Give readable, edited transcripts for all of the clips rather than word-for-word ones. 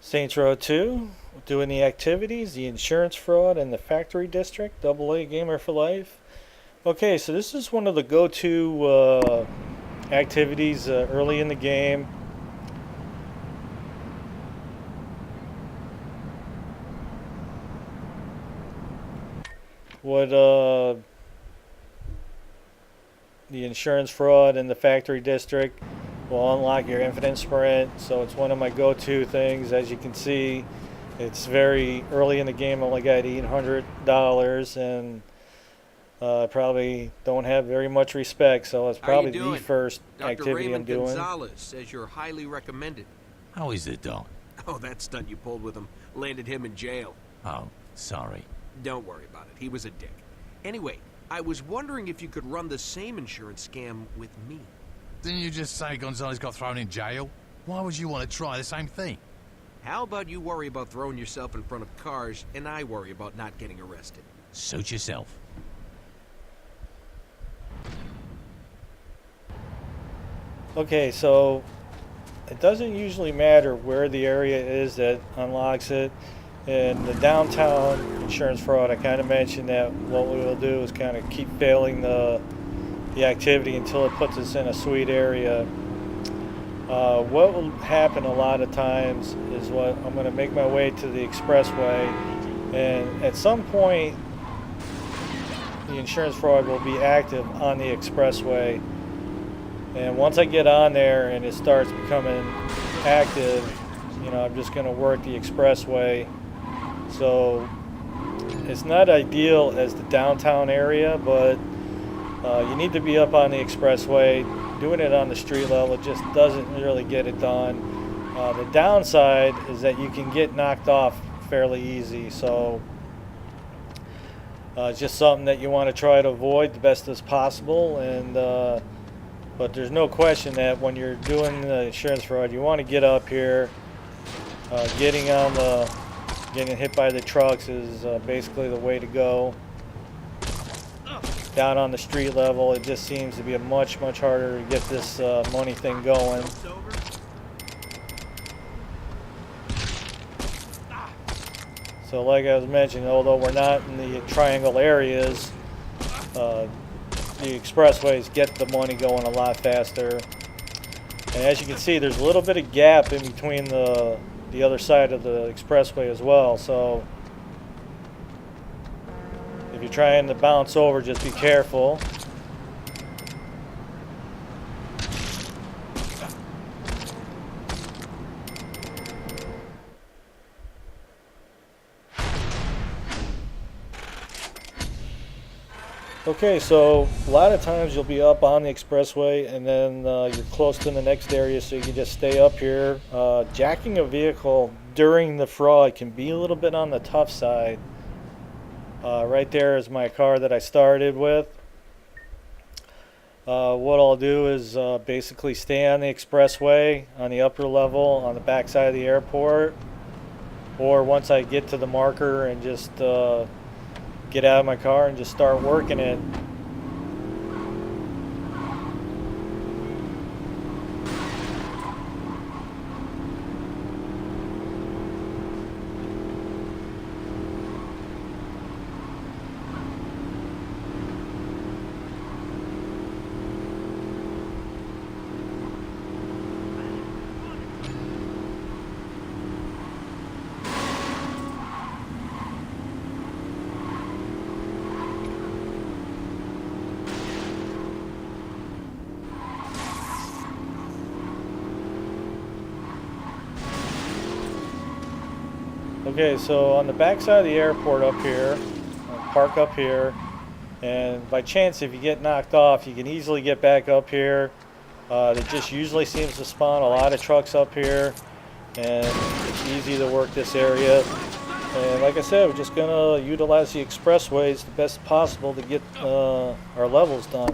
Saints Row 2, doing the activities, the insurance fraud, and the factory district, AA Gamer for Life. Okay, so this is one of the go-to activities early in the game. What the insurance fraud and the factory district will unlock your infinite sprint. So it's one of my go-to things. As you can see, it's very early in the game. I only got $800 and probably don't have very much respect. So it's probably the first activity I'm doing. Dr. Raymond Gonzalez says you're highly recommended. How is it, Doc? Oh, that stunt you pulled with him landed him in jail. Oh, sorry. Don't worry about it. He was a dick. Anyway, I was wondering if you could run the same insurance scam with me. Didn't you just say Gonzalez got thrown in jail? Why would you want to try the same thing? How about you worry about throwing yourself in front of cars, and I worry about not getting arrested? Suit yourself. Okay, so it doesn't usually matter where the area is that unlocks it. In the downtown insurance fraud, I kind of mentioned that what we will do is kind of keep failing the activity until it puts us in a sweet area. What will happen a lot of times is what I'm going to make my way to the expressway, and at some point the insurance fraud will be active on the expressway, and once I get on there and it starts becoming active, I'm just going to work the expressway. So it's not ideal as the downtown area, but you need to be up on the expressway. Doing it on the street level just doesn't really get it done. The downside is that you can get knocked off fairly easy. So it's just something that you want to try to avoid the best as possible. But there's no question that when you're doing the insurance fraud, you want to get up here. Getting hit by the trucks is basically the way to go. Down on the street level, it just seems to be a much harder to get this money thing going. So like I was mentioning, although we're not in the triangle areas, the expressways get the money going a lot faster. And as you can see, there's a little bit of gap in between the other side of the expressway as well. So if you're trying to bounce over, just be careful. Okay, so a lot of times you'll be up on the expressway and then you're close to the next area, so you can just stay up here. Jacking a vehicle during the fraud can be a little bit on the tough side. Right there is my car that I started with. What I'll do is basically stay on the expressway on the upper level on the back side of the airport, or once I get to the marker and just get out of my car and just start working it. Okay, so on the back side of the airport up here, I'll park up here, and by chance if you get knocked off, you can easily get back up here. It just usually seems to spawn a lot of trucks up here, and it's easy to work this area. And like I said, we're just going to utilize the expressways the best possible to get our levels done.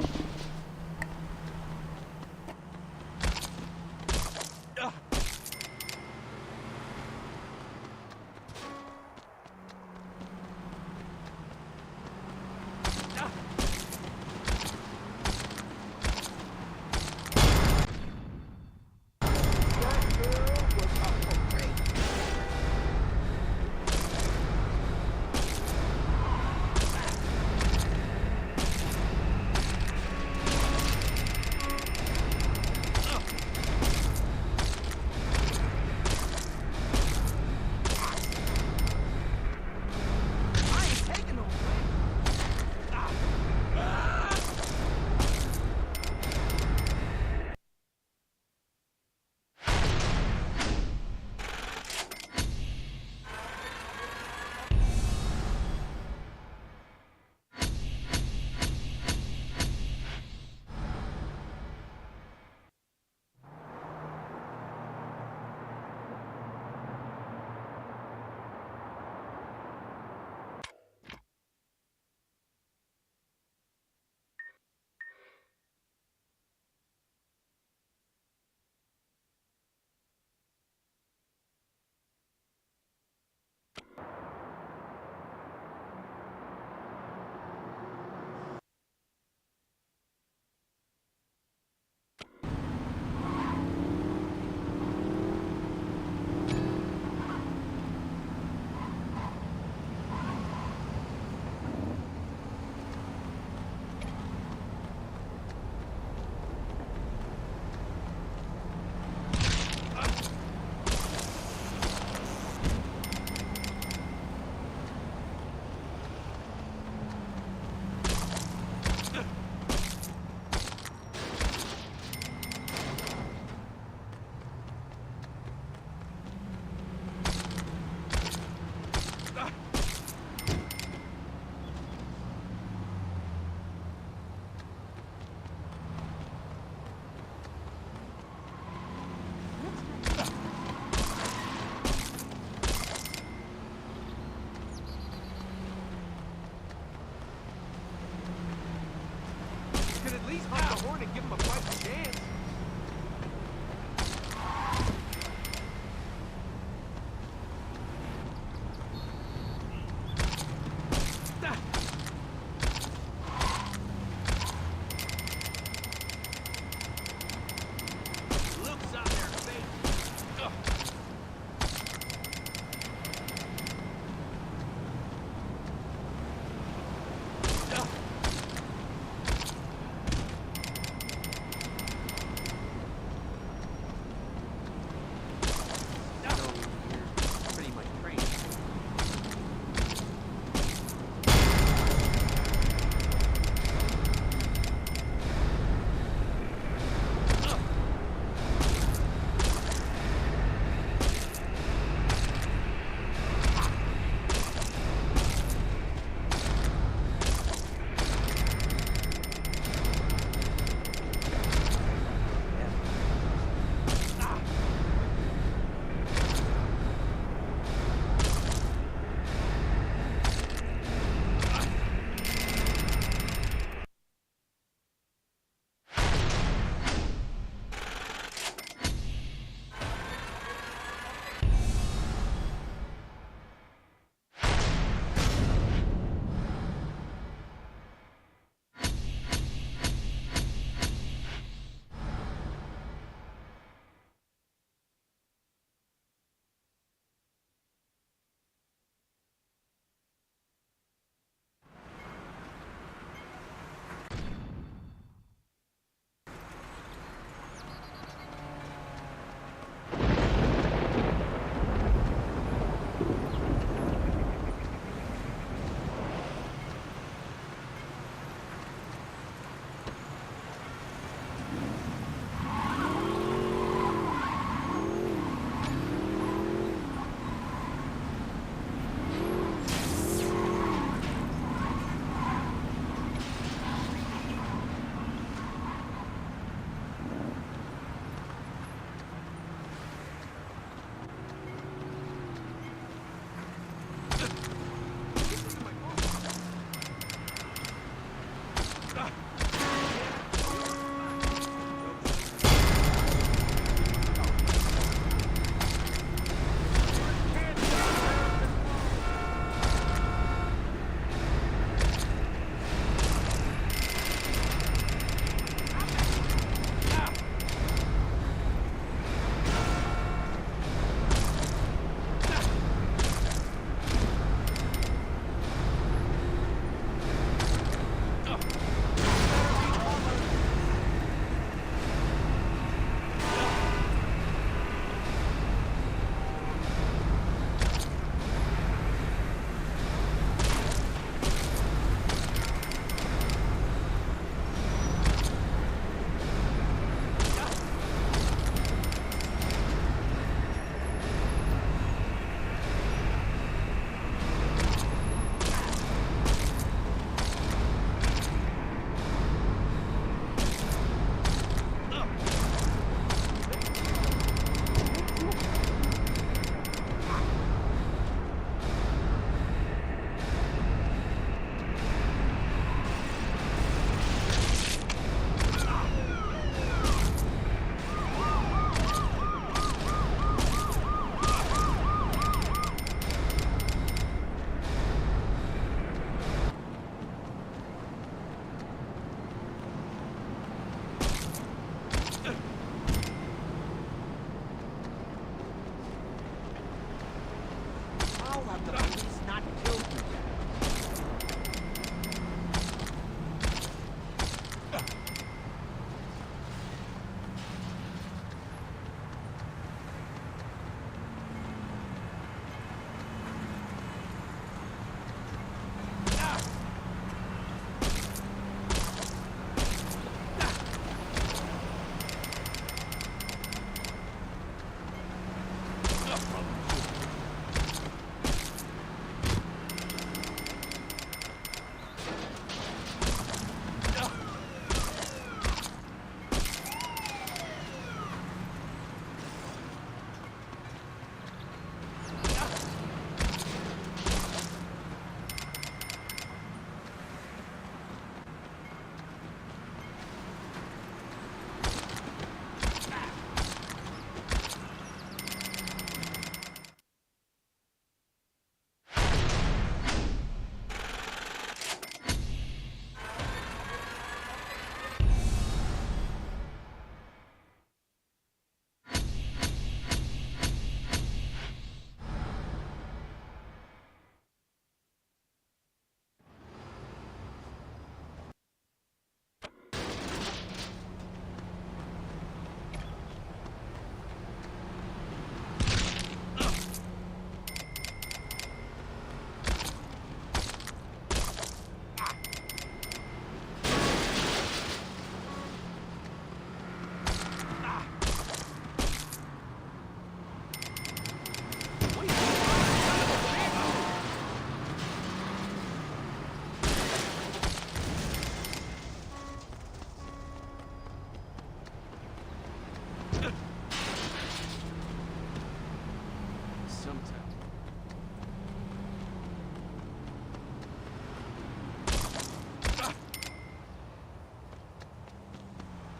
downtown.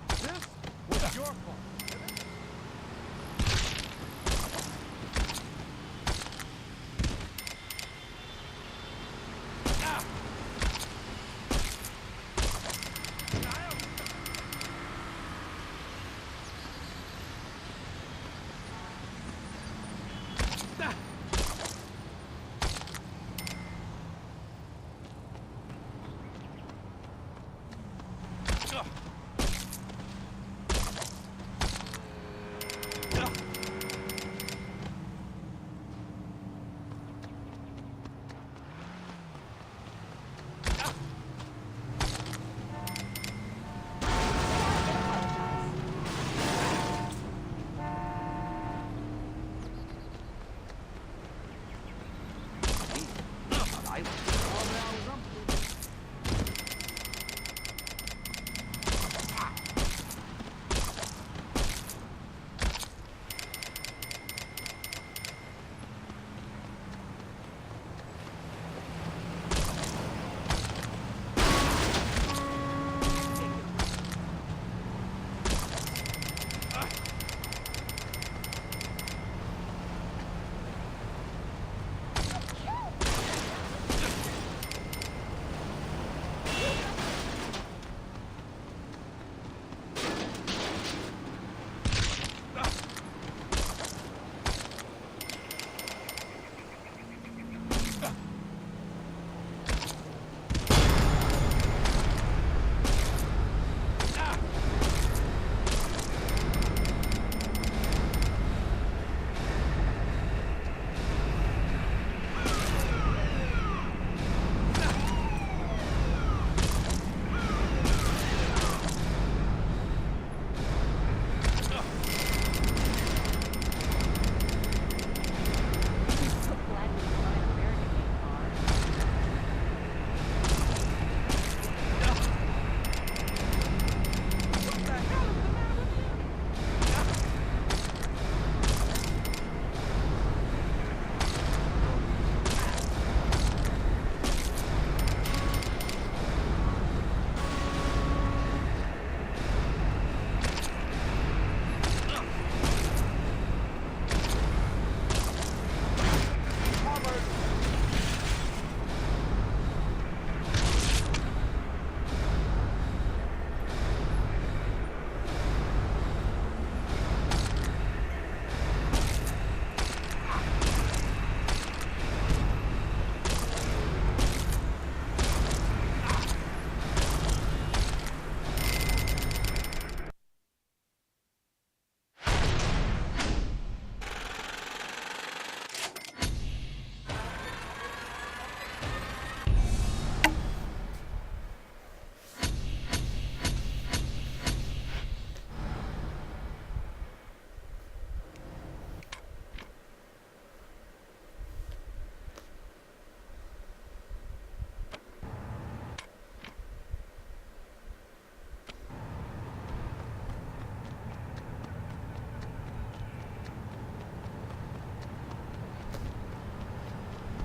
This was your fault.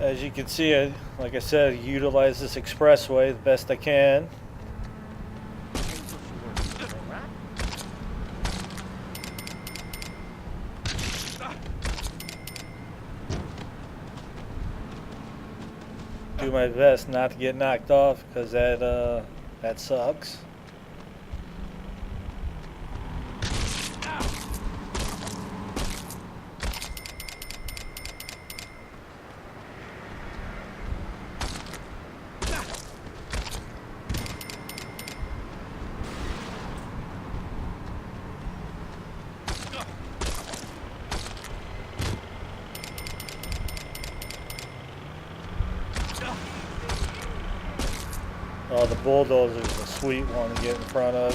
As you can see, like I said, utilize this expressway the best I can. Do my best not to get knocked off because that sucks. Oh, the bulldozer's a sweet one to get in front of.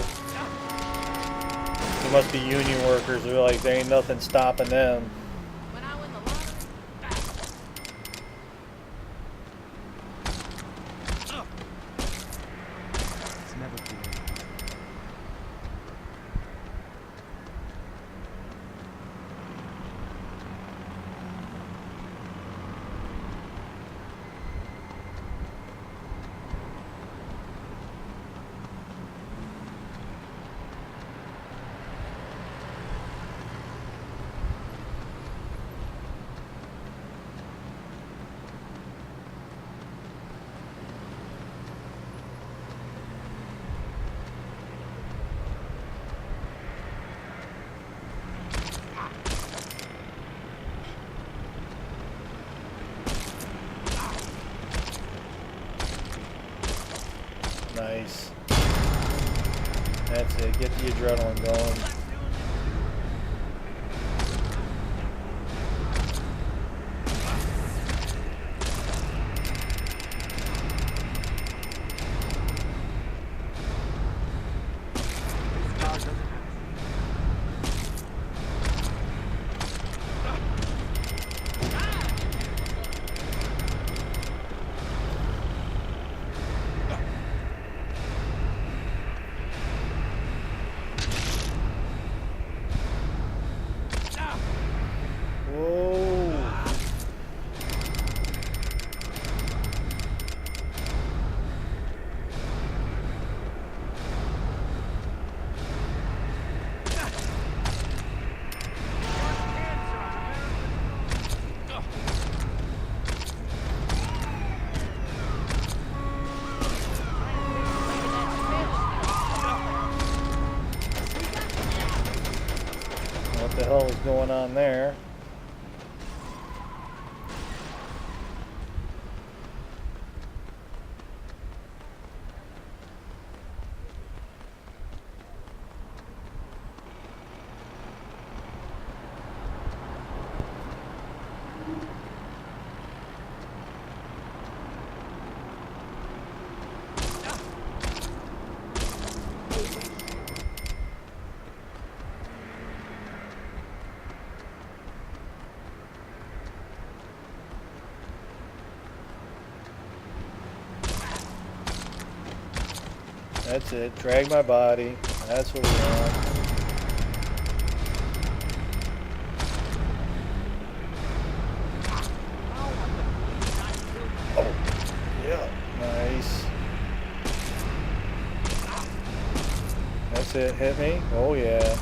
They must be union workers. They're like, there ain't nothing stopping them. When I win the lottery, It's never too late. Nice. That's it. Get the adrenaline going. Whoa. What the hell is going on there? That's it. Drag my body. That's what we want. Oh, yeah. Nice. That's it. Hit me. Oh, yeah.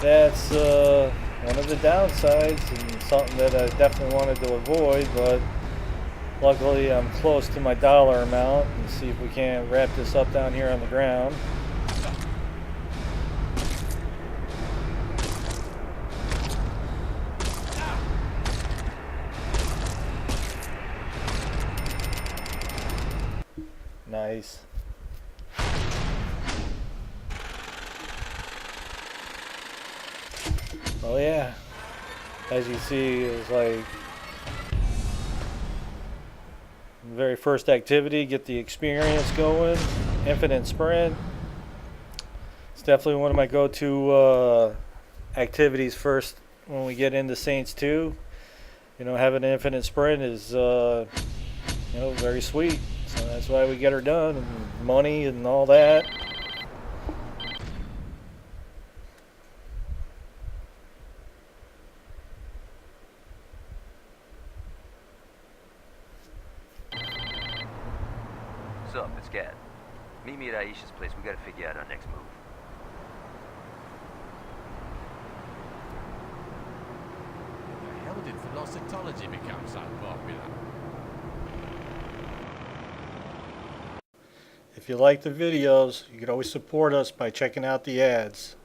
That's one of the downsides and something that I definitely wanted to avoid, but luckily I'm close to my dollar amount. And see if we can't wrap this up down here on the ground. Nice. Oh yeah, as you see, it's like the very first activity, get the experience going. Infinite sprint. It's definitely one of my go-to activities first when we get into Saints 2. You know, having an infinite sprint is very sweet. So that's why we get her done, and money and all that. What's up? It's Cat. Meet me at Aisha's place. We gotta figure out our next move. The hell did Velocitology become so popular? If you like the videos, you can always support us by checking out the ads.